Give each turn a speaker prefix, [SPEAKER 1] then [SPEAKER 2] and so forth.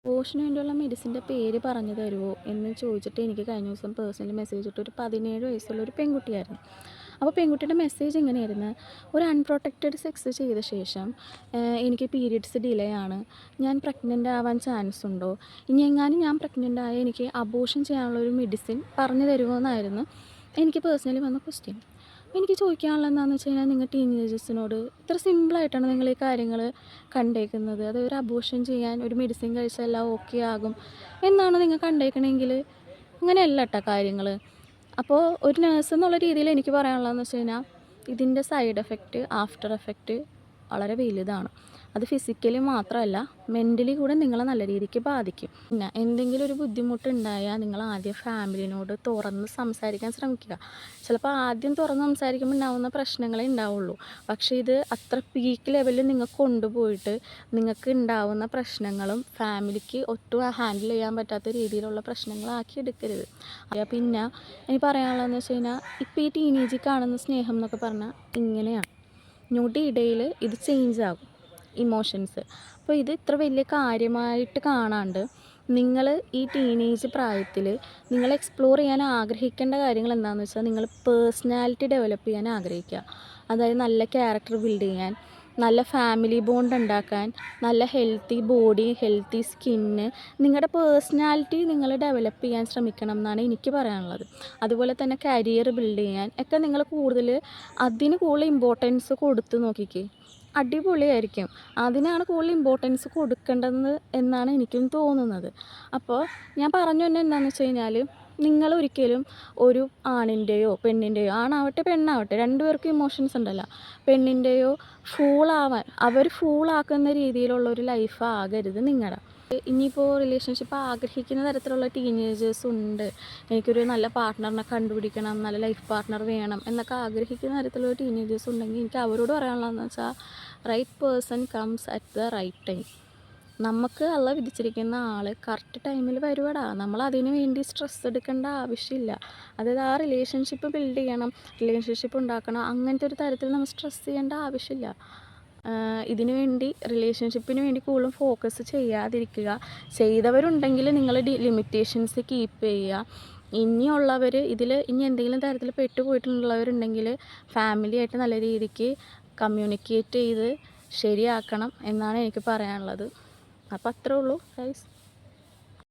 [SPEAKER 1] അബോർഷന് വേണ്ടിയുള്ള മെഡിസിൻ്റെ പേര് പറഞ്ഞു തരുമോ എന്ന് ചോദിച്ചിട്ട് എനിക്ക് കഴിഞ്ഞ ദിവസം പേഴ്സണലി മെസ്സേജ് ഇട്ട് ഒരു 17 വയസ്സുള്ള ഒരു പെൺകുട്ടിയായിരുന്നു. അപ്പോൾ പെൺകുട്ടിയുടെ മെസ്സേജ് ഇങ്ങനെയായിരുന്നു: ഒരു അൺപ്രൊട്ടക്റ്റഡ് സെക്സ് ചെയ്ത ശേഷം എനിക്ക് പീരിയഡ്സ് ഡിലേ ആണ്, ഞാൻ പ്രഗ്നൻ്റ് ആവാൻ ചാൻസ് ഉണ്ടോ, ഇനി എങ്ങാനും ഞാൻ പ്രഗ്നൻ്റ് ആയ എനിക്ക് അബോർഷൻ ചെയ്യാനുള്ള ഒരു മെഡിസിൻ പറഞ്ഞു തരുമോ എന്നായിരുന്നു എനിക്ക് പേഴ്സണലി വന്ന ക്വസ്റ്റ്യൻ. എനിക്ക് ചോദിക്കാനുള്ളത് എന്താണെന്ന് വെച്ച് കഴിഞ്ഞാൽ, നിങ്ങൾ ടീനേജേഴ്സിനോട് ഇത്ര സിമ്പിളായിട്ടാണ് നിങ്ങൾ ഈ കാര്യങ്ങൾ കണ്ടേക്കുന്നത്? അത് ഒരു അബോർഷൻ ചെയ്യാൻ ഒരു മെഡിസിൻ കഴിച്ചാൽ എല്ലാം ഓക്കെ ആകും എന്നാണ് നിങ്ങൾ കണ്ടേക്കണമെങ്കിൽ അങ്ങനെയല്ല കേട്ടോ കാര്യങ്ങൾ. അപ്പോൾ ഒരു നേഴ്സ് എന്നുള്ള രീതിയിൽ എനിക്ക് പറയാനുള്ളതെന്ന് വെച്ച് കഴിഞ്ഞാൽ, ഇതിൻ്റെ സൈഡ് എഫക്റ്റ്, ആഫ്റ്റർ എഫക്റ്റ് വളരെ വലുതാണ്. അത് ഫിസിക്കലി മാത്രമല്ല, മെൻ്റലി കൂടെ നിങ്ങളെ നല്ല രീതിക്ക് ബാധിക്കും. പിന്നെ എന്തെങ്കിലും ഒരു ബുദ്ധിമുട്ടുണ്ടായാൽ നിങ്ങൾ ആദ്യം ഫാമിലിനോട് തുറന്ന് സംസാരിക്കാൻ ശ്രമിക്കുക. ചിലപ്പോൾ ആദ്യം തുറന്ന് സംസാരിക്കുമ്പോൾ ഉണ്ടാവുന്ന പ്രശ്നങ്ങളേ ഉണ്ടാവുള്ളൂ. പക്ഷേ ഇത് അത്ര പീക്ക് ലെവലിൽ നിങ്ങൾക്ക് കൊണ്ടുപോയിട്ട് നിങ്ങൾക്ക് ഉണ്ടാവുന്ന പ്രശ്നങ്ങളും ഫാമിലിക്ക് ഒട്ടും ഹാൻഡിൽ ചെയ്യാൻ പറ്റാത്ത രീതിയിലുള്ള പ്രശ്നങ്ങളാക്കി എടുക്കരുത്. പിന്നെ എനിക്ക് പറയാനുള്ളതെന്ന് വെച്ച് കഴിഞ്ഞാൽ, ഇപ്പോൾ ഈ ടീനേജിൽ കാണുന്ന സ്നേഹം എന്നൊക്കെ പറഞ്ഞാൽ ഇങ്ങനെയാണ്. ഞൊടിയിടയിൽ ഇത് ചേഞ്ച് ആകും ഇമോഷൻസ്. അപ്പോൾ ഇത് ഇത്ര വലിയ കാര്യമായിട്ട് കാണാണ്ട് നിങ്ങൾ ഈ ടീനേജ് പ്രായത്തിൽ നിങ്ങൾ എക്സ്പ്ലോർ ചെയ്യാൻ ആഗ്രഹിക്കേണ്ട കാര്യങ്ങൾ എന്താണെന്ന് വെച്ചാൽ, നിങ്ങൾ പേഴ്സണാലിറ്റി ഡെവലപ്പ് ചെയ്യാൻ ആഗ്രഹിക്കുക. അതായത് നല്ല ക്യാരക്ടർ ബിൽഡ് ചെയ്യാൻ, നല്ല ഫാമിലി ബോണ്ട് ഉണ്ടാക്കാൻ, നല്ല ഹെൽത്തി ബോഡി, ഹെൽത്തി സ്കിന്ന്, നിങ്ങളുടെ പേഴ്സണാലിറ്റി നിങ്ങൾ ഡെവലപ്പ് ചെയ്യാൻ ശ്രമിക്കണം എന്നാണ് എനിക്ക് പറയാനുള്ളത്. അതുപോലെ തന്നെ കരിയർ ബിൽഡ് ചെയ്യാൻ ഒക്കെ നിങ്ങൾ അതിന് കൂടുതൽ ഇമ്പോർട്ടൻസ് കൊടുത്ത് നോക്കിക്കേ, അടിപൊളിയായിരിക്കും. അതിനാണ് കൂടുതൽ ഇമ്പോർട്ടൻസ് കൊടുക്കേണ്ടത് എന്നാണ് എനിക്കും തോന്നുന്നത്. അപ്പോൾ ഞാൻ പറഞ്ഞു തന്നെ എന്താണെന്ന് വെച്ച് കഴിഞ്ഞാൽ, നിങ്ങളൊരിക്കലും ഒരു ആണിൻ്റെയോ പെണ്ണിൻ്റെയോ, ആണാവട്ടെ പെണ്ണാവട്ടെ, രണ്ടുപേർക്കും ഇമോഷൻസ് ഉണ്ടല്ലോ, പെണ്ണിൻ്റെയോ അവർ ഫൂളാക്കുന്ന രീതിയിലുള്ളൊരു ലൈഫ് ആകരുത് നിങ്ങളുടെ. ഇനിയിപ്പോൾ റിലേഷൻഷിപ്പ് ആഗ്രഹിക്കുന്ന തരത്തിലുള്ള ടീനേജേഴ്സ് ഉണ്ട്. എനിക്കൊരു നല്ല പാർട്ട്ണറിനെ കണ്ടുപിടിക്കണം, നല്ല ലൈഫ് പാർട്ട്ണർ വേണം എന്നൊക്കെ ആഗ്രഹിക്കുന്ന തരത്തിലുള്ള ടീനേജേഴ്സ് ഉണ്ടെങ്കിൽ എനിക്ക് അവരോട് പറയാനുള്ളതെന്ന് വെച്ചാൽ, right person comes at the right time. നമുക്ക് അള്ള വിധിച്ചിരിക്കുന്ന ആൾ കറക്റ്റ് ടൈമിൽ വരുവാടാ. നമ്മൾ അതിന് വേണ്ടി സ്ട്രെസ് എടുക്കേണ്ട ആവശ്യമില്ല. അതായത് ആ റിലേഷൻഷിപ്പ് ബിൽഡ് ചെയ്യണം, റിലേഷൻഷിപ്പ് ഉണ്ടാക്കണം, അങ്ങനത്തെ ഒരു തരത്തിൽ നമ്മൾ സ്ട്രെസ് ചെയ്യേണ്ട ആവശ്യമില്ല. ഇതിനു വേണ്ടി റിലേഷൻഷിപ്പിന് വേണ്ടി കൂടുതലും ഫോക്കസ് ചെയ്യാതിരിക്കുക. ചെയ്തവരുണ്ടെങ്കിൽ നിങ്ങൾ ലിമിറ്റേഷൻസ് കീപ്പ് ചെയ്യുക. ഇനിയുള്ളവർ ഇനി എന്തെങ്കിലും തരത്തിൽ പെട്ടുപോയിട്ടുള്ളവരുണ്ടെങ്കിൽ ഫാമിലിയായിട്ട് നല്ല രീതിക്ക് കമ്മ്യൂണിക്കേറ്റ് ചെയ്ത് ശരിയാക്കണം എന്നാണ് എനിക്ക് പറയാനുള്ളത്. അപ്പോൾ അത്രേ ഉള്ളൂ ഗൈസ്.